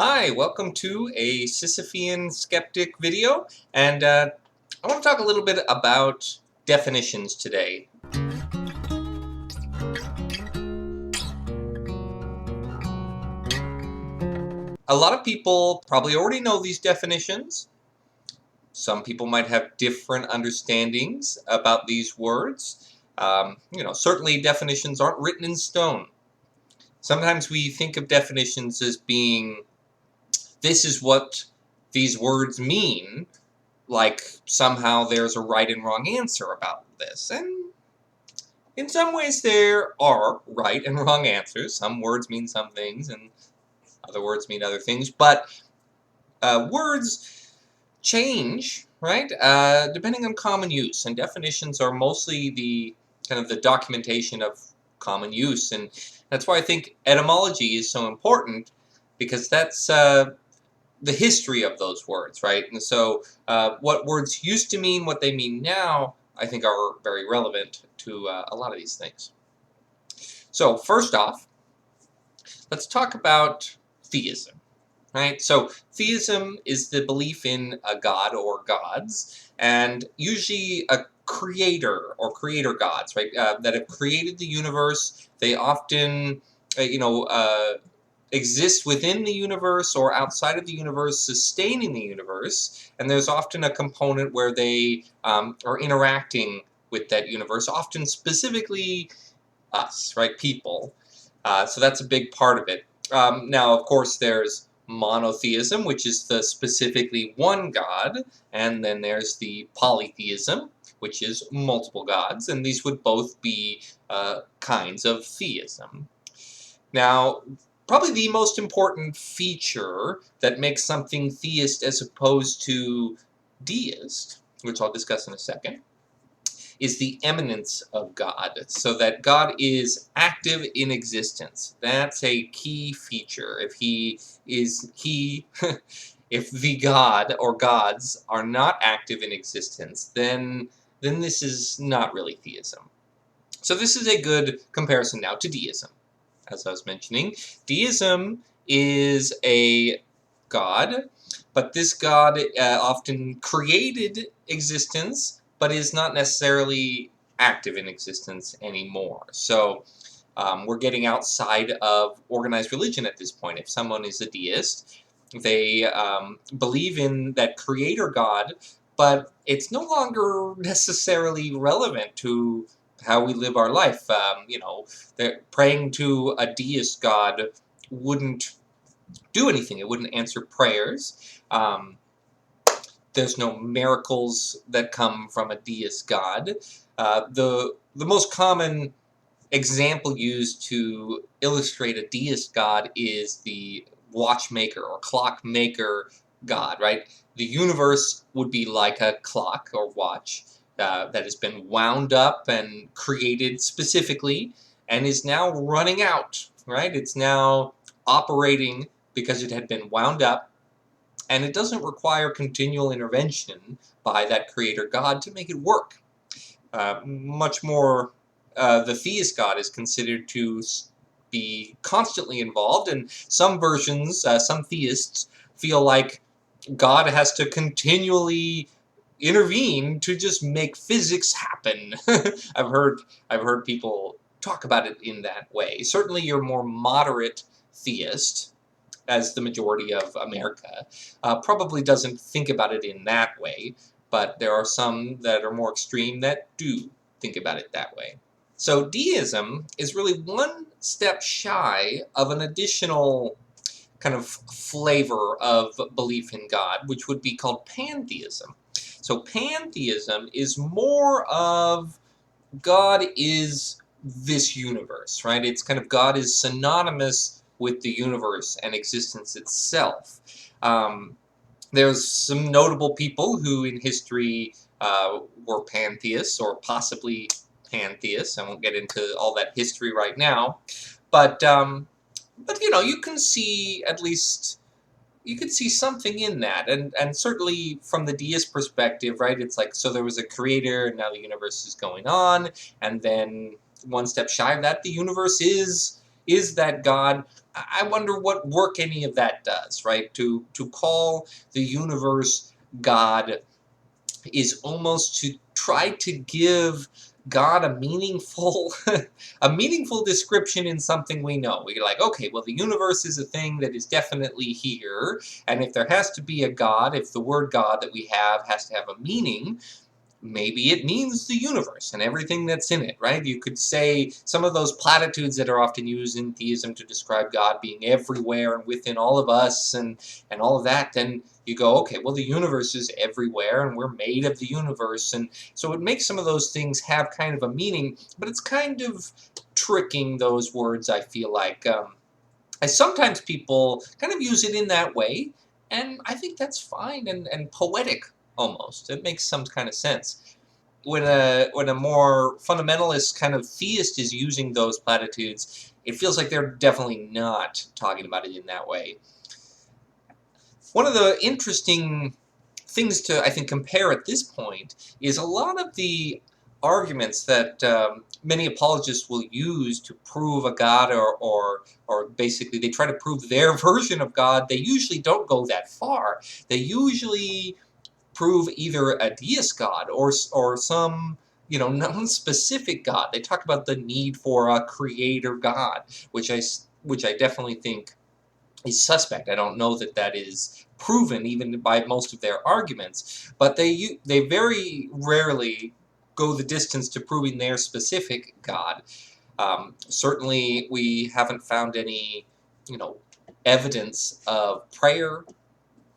Hi, welcome to a Sisyphean Skeptic video, and I want to talk a little bit about definitions today. A lot of people probably already know these definitions. Some people might have different understandings about these words. Certainly definitions aren't written in stone. Sometimes we think of definitions as being, this is what these words mean, like somehow there's a right and wrong answer about this. And in some ways there are right and wrong answers. Some words mean some things and other words mean other things. But words change, right, depending on common use. And definitions are mostly the kind of the documentation of common use. And that's why I think etymology is so important, because that's the history of those words, right? And so what words used to mean, what they mean now, I think are very relevant to a lot of these things. So first off, let's talk about theism, right? So theism is the belief in a god or gods, and usually a creator or creator gods, right, that have created the universe. They often, exist within the universe or outside of the universe, sustaining the universe, and there's often a component where they are interacting with that universe, often specifically us, right, people. So that's a big part of it. Now, of course, there's monotheism, which is the specifically one god, and then there's the polytheism, which is multiple gods, and these would both be kinds of theism. Now, probably the most important feature that makes something theist as opposed to deist, which I'll discuss in a second, is the immanence of God, so that God is active in existence. That's a key feature. If if the God or gods are not active in existence, then this is not really theism. So this is a good comparison now to deism. As I was mentioning, deism is a god, but this god often created existence, but is not necessarily active in existence anymore. So we're getting outside of organized religion at this point. If someone is a deist, they believe in that creator god, but it's no longer necessarily relevant to how we live our life. Praying to a deist god wouldn't do anything. It wouldn't answer prayers. There's no miracles that come from a deist god. The most common example used to illustrate a deist god is the watchmaker or clockmaker god, right? The universe would be like a clock or watch that has been wound up and created specifically and is now running out, right? It's now operating because it had been wound up, and it doesn't require continual intervention by that creator god to make it work. Much more, the theist god is considered to be constantly involved, and some versions, some theists, feel like God has to continually intervene to just make physics happen. I've heard people talk about it in that way. Certainly your more moderate theist, as the majority of America, probably doesn't think about it in that way, but there are some that are more extreme that do think about it that way. So deism is really one step shy of an additional kind of flavor of belief in God, which would be called pantheism. So pantheism is more of God is this universe, right? It's kind of God is synonymous with the universe and existence itself. There's some notable people who in history were pantheists or possibly pantheists. I won't get into all that history right now, but you can see at least, you could see something in that, and certainly from the deist perspective, right? It's like, so there was a creator, and now the universe is going on, and then one step shy of that, the universe is is that God. I wonder what work any of that does, right? To call the universe God is almost to try to give God a meaningful a meaningful description in something we know. We're like, okay, well, the universe is a thing that is definitely here, and if there has to be a God, if the word God that we have has to have a meaning, maybe it means the universe and everything that's in it, right? You could say some of those platitudes that are often used in theism to describe God being everywhere and within all of us and all of that, then you go, okay, well, the universe is everywhere and we're made of the universe. And so it makes some of those things have kind of a meaning, but it's kind of tricking those words, I feel like. Sometimes people kind of use it in that way, and I think that's fine and poetic almost. It makes some kind of sense. When a more fundamentalist kind of theist is using those platitudes, it feels like they're definitely not talking about it in that way. One of the interesting things to, I think, compare at this point is a lot of the arguments that many apologists will use to prove a God, or basically they try to prove their version of God. They usually don't go that far. They usually prove either a deist God or some non-specific God. They talk about the need for a creator God, which I definitely think is suspect. I don't know that that is proven even by most of their arguments, but they very rarely go the distance to proving their specific God. Certainly, we haven't found any, evidence of prayer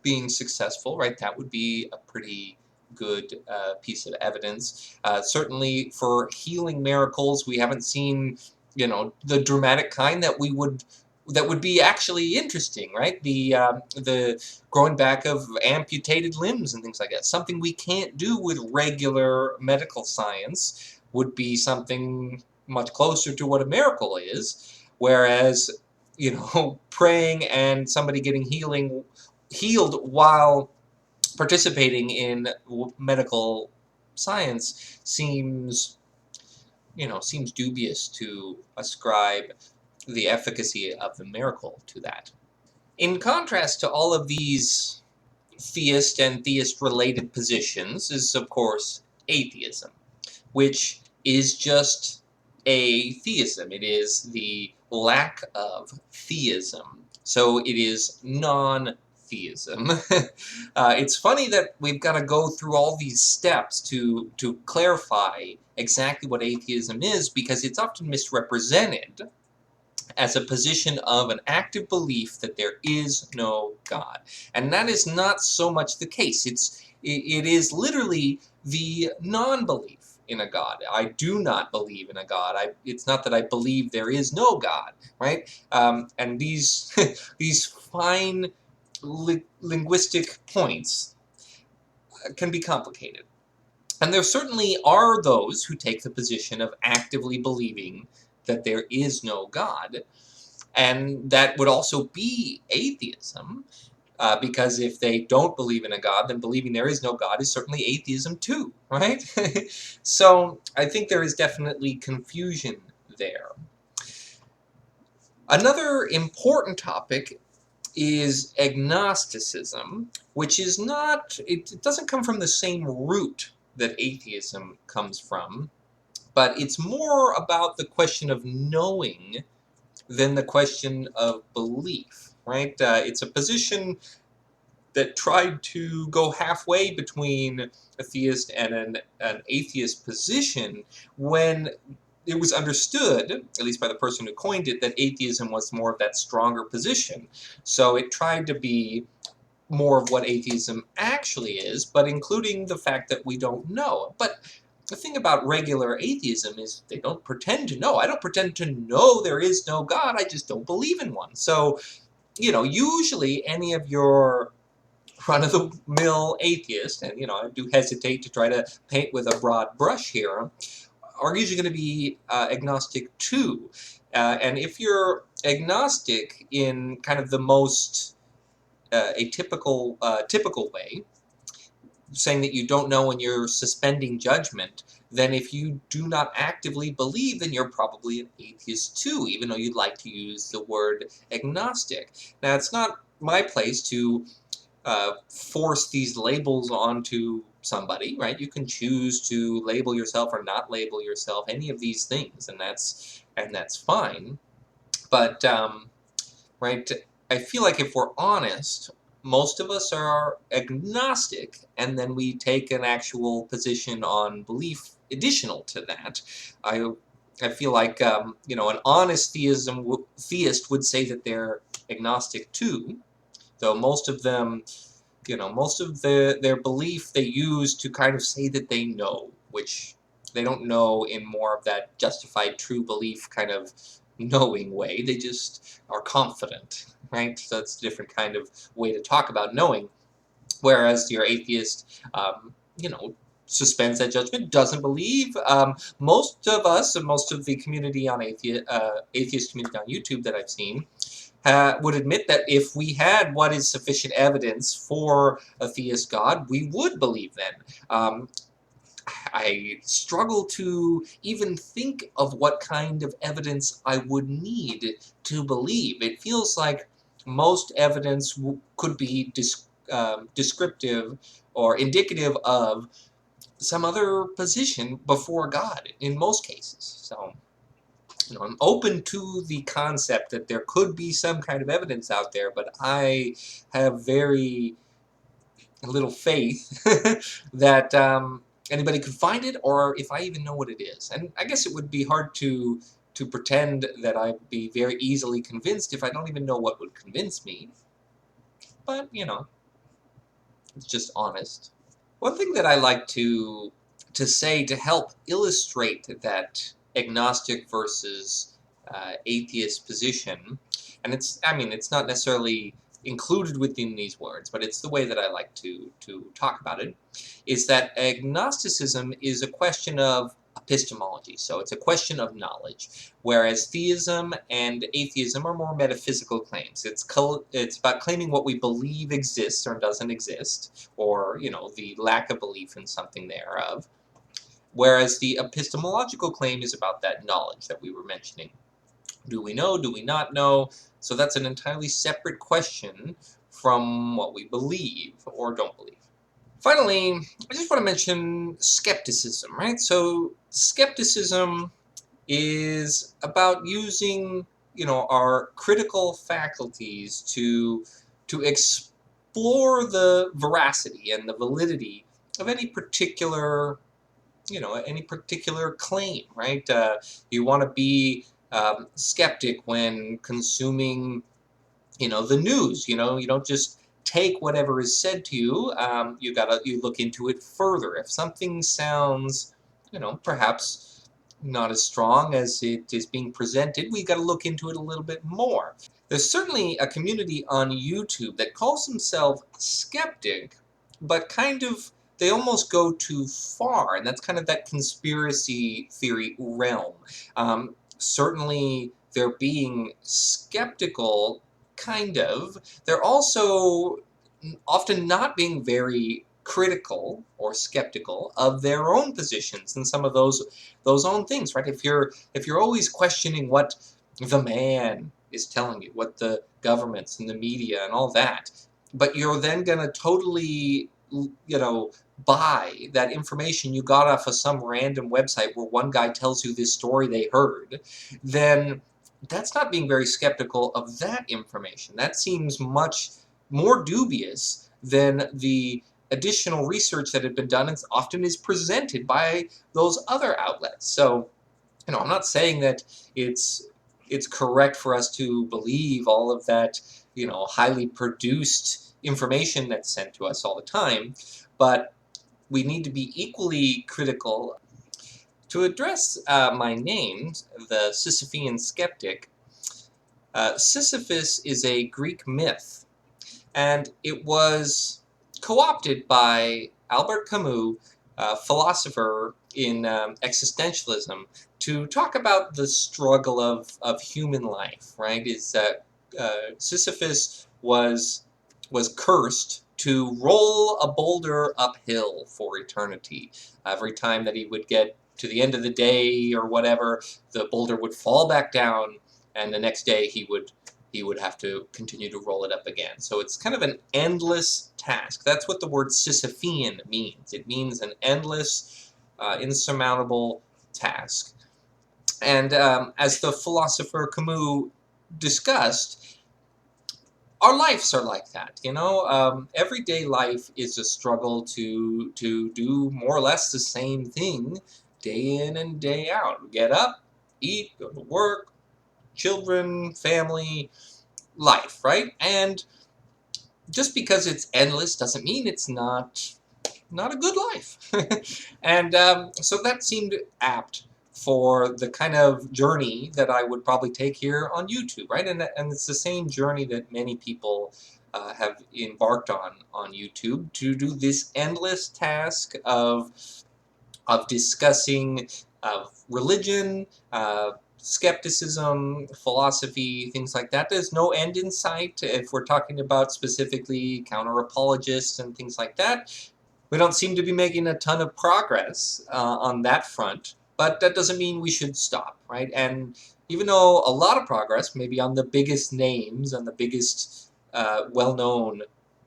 being successful, right? That would be a pretty good piece of evidence. Certainly, for healing miracles, we haven't seen, the dramatic kind that would be actually interesting, right? The growing back of amputated limbs and things like that. Something we can't do with regular medical science would be something much closer to what a miracle is. Whereas, praying and somebody getting healed while participating in medical science seems dubious to ascribe the efficacy of the miracle to that. In contrast to all of these theist and theist-related positions is, of course, atheism, which is just a theism. It is the lack of theism. So it is non-theism. It's funny that we've got to go through all these steps to clarify exactly what atheism is, because it's often misrepresented as a position of an active belief that there is no God. And that is not so much the case. It is literally the non-belief in a God. I do not believe in a God. It's not that I believe there is no God, right? And these these fine linguistic points can be complicated. And there certainly are those who take the position of actively believing that there is no God, and that would also be atheism, because if they don't believe in a God, then believing there is no God is certainly atheism too, right? So I think there is definitely confusion there. Another important topic is agnosticism, which is not, it doesn't come from the same root that atheism comes from, but it's more about the question of knowing than the question of belief, right? It's a position that tried to go halfway between a theist and an atheist position, when it was understood, at least by the person who coined it, that atheism was more of that stronger position. So it tried to be more of what atheism actually is, but including the fact that we don't know. But the thing about regular atheism is they don't pretend to know. I don't pretend to know there is no God. I just don't believe in one. So, usually any of your run-of-the-mill atheists, and, I do hesitate to try to paint with a broad brush here, are usually going to be agnostic too. And if you're agnostic in kind of the most typical way, saying that you don't know and you're suspending judgment, then if you do not actively believe, then you're probably an atheist too, even though you'd like to use the word agnostic. Now, it's not my place to force these labels onto somebody, right? You can choose to label yourself or not label yourself, any of these things, and that's fine. But right, I feel like if we're honest, most of us are agnostic, and then we take an actual position on belief additional to that. I feel like an honest theist would say that they're agnostic too, though most of them, most of their belief they use to kind of say that they know, which they don't know in more of that justified true belief kind of knowing way. They just are confident, right? So that's a different kind of way to talk about knowing. Whereas your atheist, suspends that judgment, doesn't believe. Most of us, and most of the community on atheist community on YouTube that I've seen, would admit that if we had what is sufficient evidence for a theist God, we would believe then. I struggle to even think of what kind of evidence I would need to believe. It feels like most evidence could be descriptive or indicative of some other position before God in most cases. So, I'm open to the concept that there could be some kind of evidence out there, but I have very little faith that anybody could find it, or if I even know what it is. And I guess it would be hard to pretend that I'd be very easily convinced if I don't even know what would convince me. But, it's just honest. One thing that I like to say to help illustrate that agnostic versus atheist position, and it's not necessarily included within these words, but it's the way that I like to talk about it, is that agnosticism is a question of epistemology, so it's a question of knowledge, whereas theism and atheism are more metaphysical claims. It's about claiming what we believe exists or doesn't exist, or the lack of belief in something thereof, whereas the epistemological claim is about that knowledge that we were mentioning. Do we know? Do we not know? So that's an entirely separate question from what we believe or don't believe. Finally, I just want to mention skepticism, right? So skepticism is about using, our critical faculties to explore the veracity and the validity of any particular claim, right? You want to be skeptic when consuming, the news. You don't just take whatever is said to you. You look into it further. If something sounds, perhaps not as strong as it is being presented, we got to look into it a little bit more. There's certainly a community on YouTube that calls themselves skeptic, but kind of they almost go too far, and that's kind of that conspiracy theory realm. Certainly, they're being skeptical, kind of. They're also often not being very critical or skeptical of their own positions and some of those own things, right? If you're always questioning what the man is telling you, what the governments and the media and all that, but you're then going to totally, buy that information you got off of some random website where one guy tells you this story they heard, then that's not being very skeptical of that information. That seems much more dubious than the additional research that had been done and often is presented by those other outlets. So, I'm not saying that it's correct for us to believe all of that, highly produced information that's sent to us all the time, but we need to be equally critical. To address my name, the Sisyphean Skeptic, Sisyphus is a Greek myth, and it was co-opted by Albert Camus, a philosopher in existentialism, to talk about the struggle of human life, right? Is that Sisyphus was cursed to roll a boulder uphill for eternity. Every time that he would get to the end of the day or whatever, the boulder would fall back down, and the next day he would have to continue to roll it up again. So it's kind of an endless task. That's what the word Sisyphean means. It means an endless, insurmountable task. And as the philosopher Camus discussed, our lives are like that, you know. Everyday life is a struggle to do more or less the same thing day in and day out. Get up, eat, go to work, children, family, life, right? And just because it's endless doesn't mean it's not a good life. And so that seemed apt for the kind of journey that I would probably take here on YouTube, right? And it's the same journey that many people have embarked on YouTube, to do this endless task of discussing religion, skepticism, philosophy, things like that. There's no end in sight. If we're talking about specifically counter-apologists and things like that, we don't seem to be making a ton of progress on that front, but that doesn't mean we should stop, right? And even though a lot of progress, maybe on the biggest names and the biggest well-known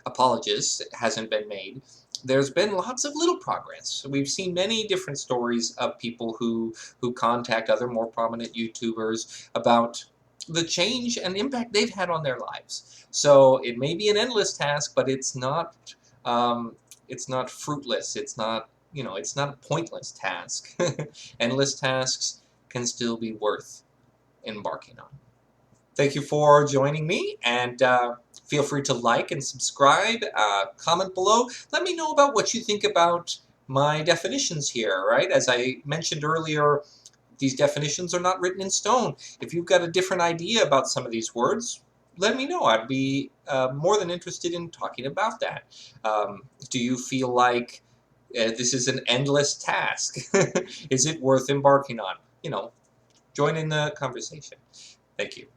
apologists, hasn't been made, there's been lots of little progress. We've seen many different stories of people who contact other more prominent YouTubers about the change and impact they've had on their lives. So it may be an endless task, but it's not fruitless. It's not, you know, it's not a pointless task. Endless tasks can still be worth embarking on. Thank you for joining me, and feel free to like and subscribe, comment below. Let me know about what you think about my definitions here, right? As I mentioned earlier, these definitions are not written in stone. If you've got a different idea about some of these words, let me know. I'd be more than interested in talking about that. Do you feel like this is an endless task? Is it worth embarking on? You know, join in the conversation. Thank you.